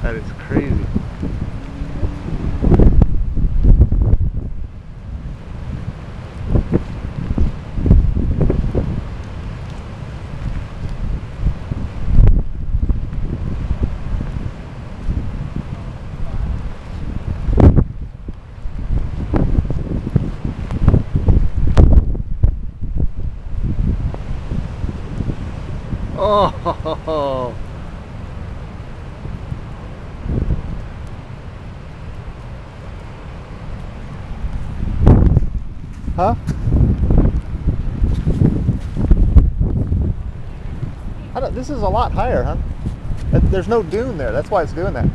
That is crazy. Oh, huh? This is a lot higher, huh? There's no dune there. That's why it's doing that.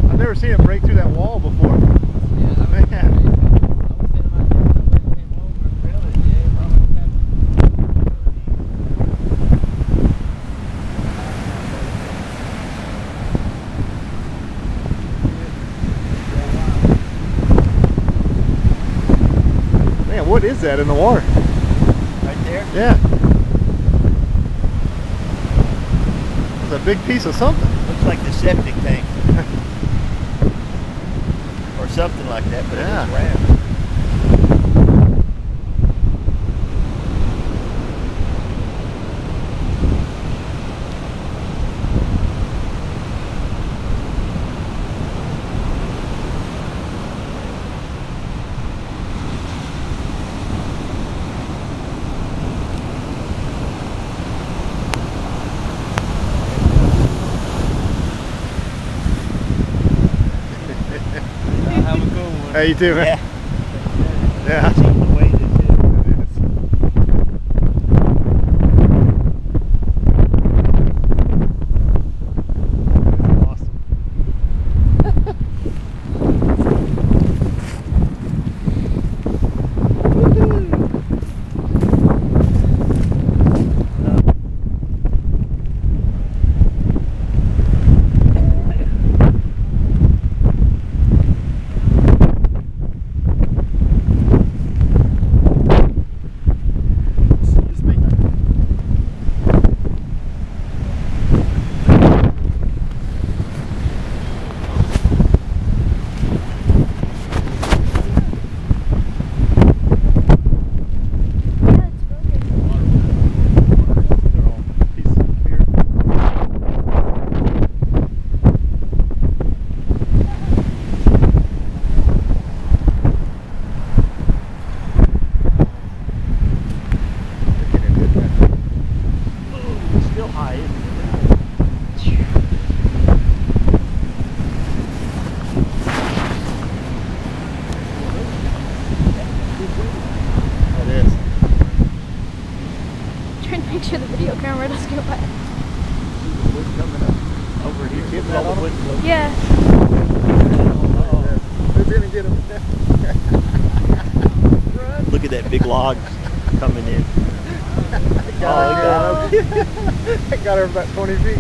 I've never seen it break through that wall before. Man, what is that in the water? Right there? Yeah. It's a big piece of something. Looks like the septic tank. Or something like that, but Yeah. it's round. Have a good one. Hey, you too, man. Yeah. Yeah. The way this is. Awesome. Still high, isn't it? It is. Trying to make sure the video camera doesn't get wet. What's coming up over here? Getting that on him? Yeah. Who's gonna get him? Look at that big log coming in. Got her about 20 feet.